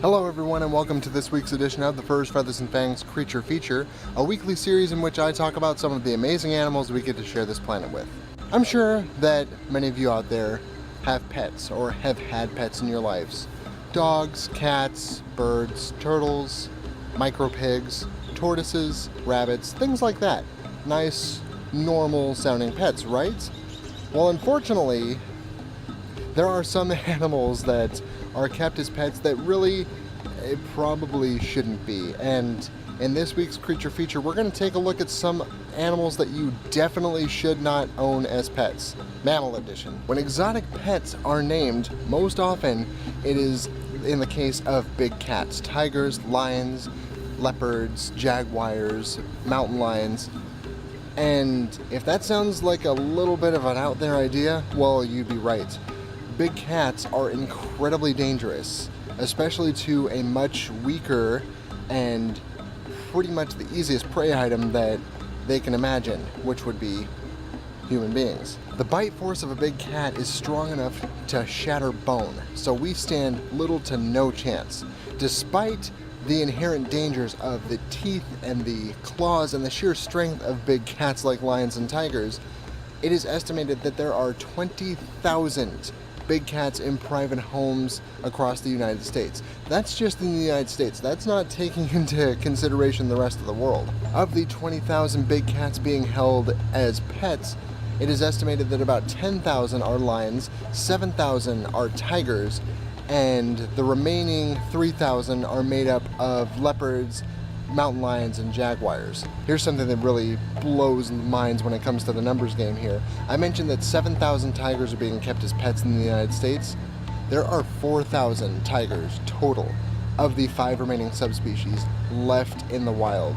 Hello everyone and welcome to this week's edition of the Furs, Feathers and Fangs Creature Feature, a weekly series in which I talk about some of the amazing animals we get to share this planet with. I'm sure that many of you out there have pets or have had pets in your lives. Dogs, cats, birds, turtles, micro pigs, tortoises, rabbits, things like that. Nice, normal sounding pets, right? Well, unfortunately, there are some animals that are kept as pets that really probably shouldn't be. And in this week's Creature Feature, we're going to take a look at some animals that you definitely should not own as pets. Mammal Edition. When exotic pets are named, most often it is in the case of big cats, tigers, lions, leopards, jaguars, mountain lions. And if that sounds like a little bit of an out there idea, well, you'd be right. Big cats are incredibly dangerous, especially to a much weaker and pretty much the easiest prey item that they can imagine, which would be human beings. The bite force of a big cat is strong enough to shatter bone, so we stand little to no chance. Despite the inherent dangers of the teeth and the claws and the sheer strength of big cats like lions and tigers, it is estimated that there are 20,000 big cats in private homes across the United States. That's just in the United States. That's not taking into consideration the rest of the world. Of the 20,000 big cats being held as pets, it is estimated that about 10,000 are lions, 7,000 are tigers, and the remaining 3,000 are made up of leopards, mountain lions, and jaguars. Here's something that really blows minds when it comes to the numbers game here. I mentioned that 7,000 tigers are being kept as pets in the United States. There are 4,000 tigers total of the 5 remaining subspecies left in the wild.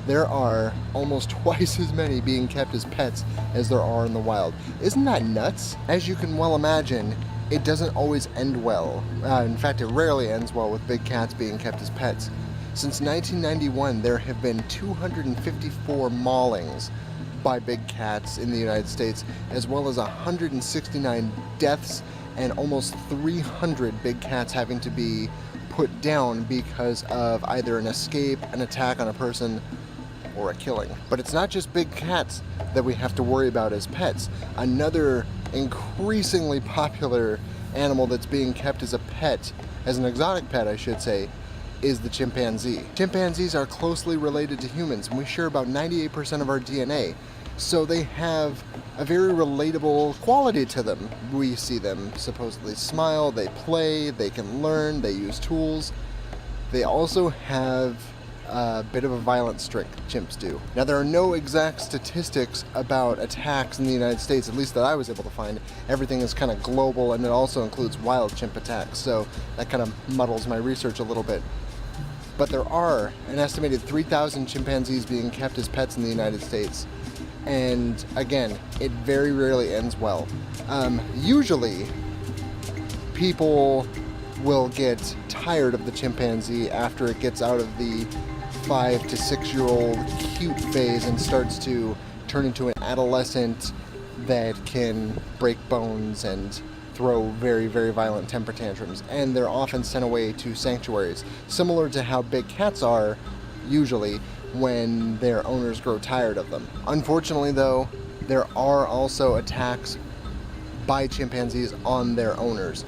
There are almost twice as many being kept as pets as there are in the wild. Isn't that nuts? As you can well imagine, it doesn't always end well. In fact, it rarely ends well with big cats being kept as pets. Since 1991, there have been 254 maulings by big cats in the United States, as well as 169 deaths and almost 300 big cats having to be put down because of either an escape, an attack on a person, or a killing. But it's not just big cats that we have to worry about as pets. Another increasingly popular animal that's being kept as a pet, as an exotic pet I should say, is the chimpanzee. Chimpanzees are closely related to humans, and we share about 98% of our DNA. So they have a very relatable quality to them. We see them supposedly smile, they play, they can learn, they use tools. They also have a bit of a violent streak, chimps do. Now, there are no exact statistics about attacks in the United States, at least that I was able to find. Everything is kind of global, and it also includes wild chimp attacks, so that kind of muddles my research a little bit. But there are an estimated 3,000 chimpanzees being kept as pets in the United States. And again, it very rarely ends well. Usually, people will get tired of the chimpanzee after it gets out of the 5 to 6 year old cute phase and starts to turn into an adolescent that can break bones and throw very, very violent temper tantrums, and they're often sent away to sanctuaries, similar to how big cats are usually when their owners grow tired of them. Unfortunately though, there are also attacks by chimpanzees on their owners.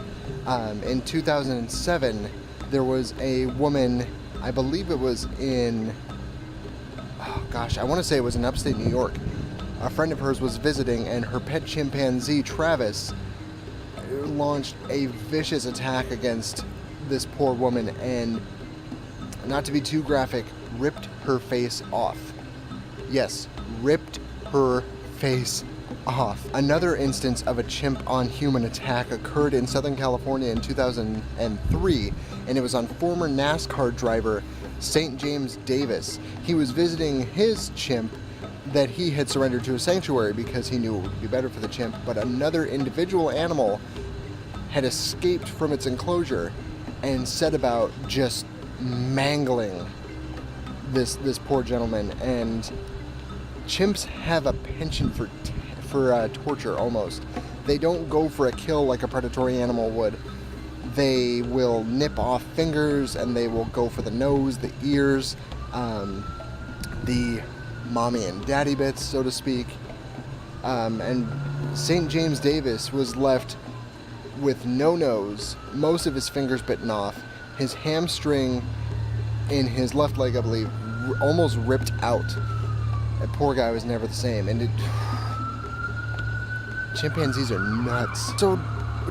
In 2007, there was a woman, I believe it was in, I want to say it was in upstate New York. A friend of hers was visiting, and her pet chimpanzee, Travis, launched a vicious attack against this poor woman and, not to be too graphic, ripped her face off. Yes, ripped her face off. Another instance of a chimp on human attack occurred in Southern California in 2003, and it was on former NASCAR driver St. James Davis. He was visiting his chimp that he had surrendered to a sanctuary because he knew it would be better for the chimp, but another individual animal had escaped from its enclosure and set about just mangling this poor gentleman. And chimps have a penchant for torture almost. They don't go for a kill like a predatory animal would. They will nip off fingers, and they will go for the nose, the ears, the mommy and daddy bits, so to speak. And St. James Davis was left with no nose, most of his fingers bitten off, his hamstring in his left leg, I believe, almost ripped out. That poor guy was never the same. And chimpanzees are nuts. So,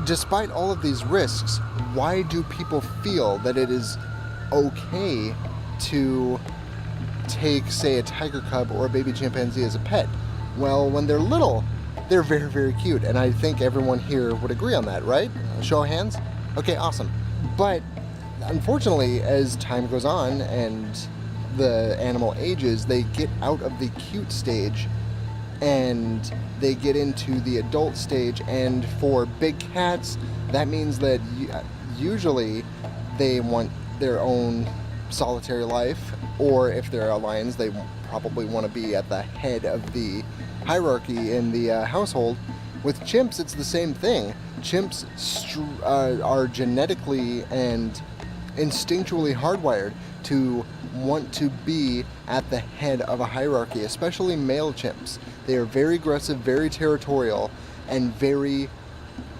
despite all of these risks, why do people feel that it is okay to take, say, a tiger cub or a baby chimpanzee as a pet? Well, when they're little, they're very, very cute, and I think everyone here would agree on that, right? Show of hands? Okay, awesome. But unfortunately, as time goes on and the animal ages, they get out of the cute stage and they get into the adult stage. And for big cats, that means that usually they want their own solitary life, or if they're lions, they probably want to be at the head of the hierarchy in the household. With chimps, it's the same thing. Chimps are genetically and instinctually hardwired to want to be at the head of a hierarchy, especially male chimps. They are very aggressive, very territorial, and very,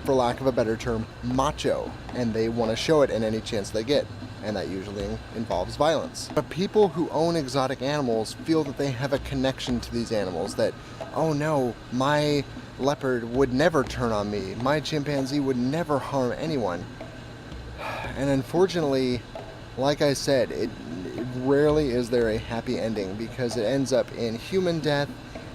for lack of a better term, macho, and they want to show it in any chance they get, and that usually involves violence. But people who own exotic animals feel that they have a connection to these animals, that, oh no, my leopard would never turn on me, my chimpanzee would never harm anyone. And unfortunately, like I said, it rarely is there a happy ending, because it ends up in human death,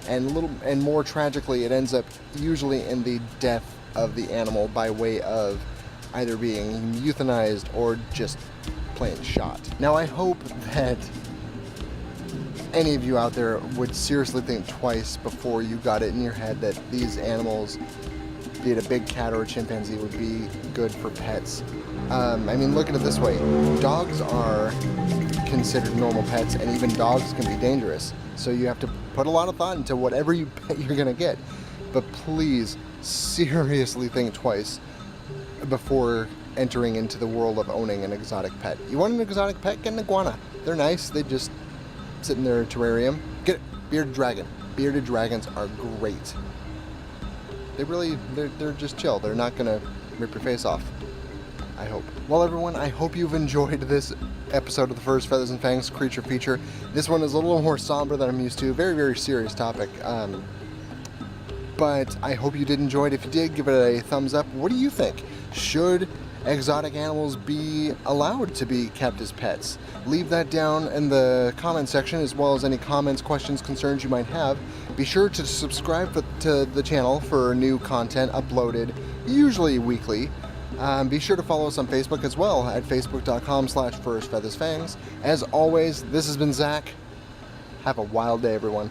and more tragically, it ends up usually in the death of the animal by way of either being euthanized or just plain shot. Now, I hope that any of you out there would seriously think twice before you got it in your head that these animals, be it a big cat or a chimpanzee, would be good for pets. I mean, look at it this way. Dogs are considered normal pets, and even dogs can be dangerous. So you have to put a lot of thought into whatever you pet you're going to get. But please, seriously think twice before entering into the world of owning an exotic pet. You want an exotic pet? Get an iguana. They're nice. They just sit in their terrarium. Get it. Bearded dragon. Bearded dragons are great. They're just chill. They're not going to rip your face off, I hope. Well, everyone, I hope you've enjoyed this episode of the first Feathers and Fangs creature feature. This one is a little more somber than I'm used to. Very, very serious topic. But I hope you did enjoy it. If you did, give it a thumbs up. What do you think? Should exotic animals be allowed to be kept as pets? Leave that down in the comment section, as well as any comments, questions, concerns you might have. Be sure to subscribe to the channel for new content uploaded, usually weekly. Be sure to follow us on Facebook as well at facebook.com/firstfeathersfangs. As always, this has been Zach. Have a wild day, everyone.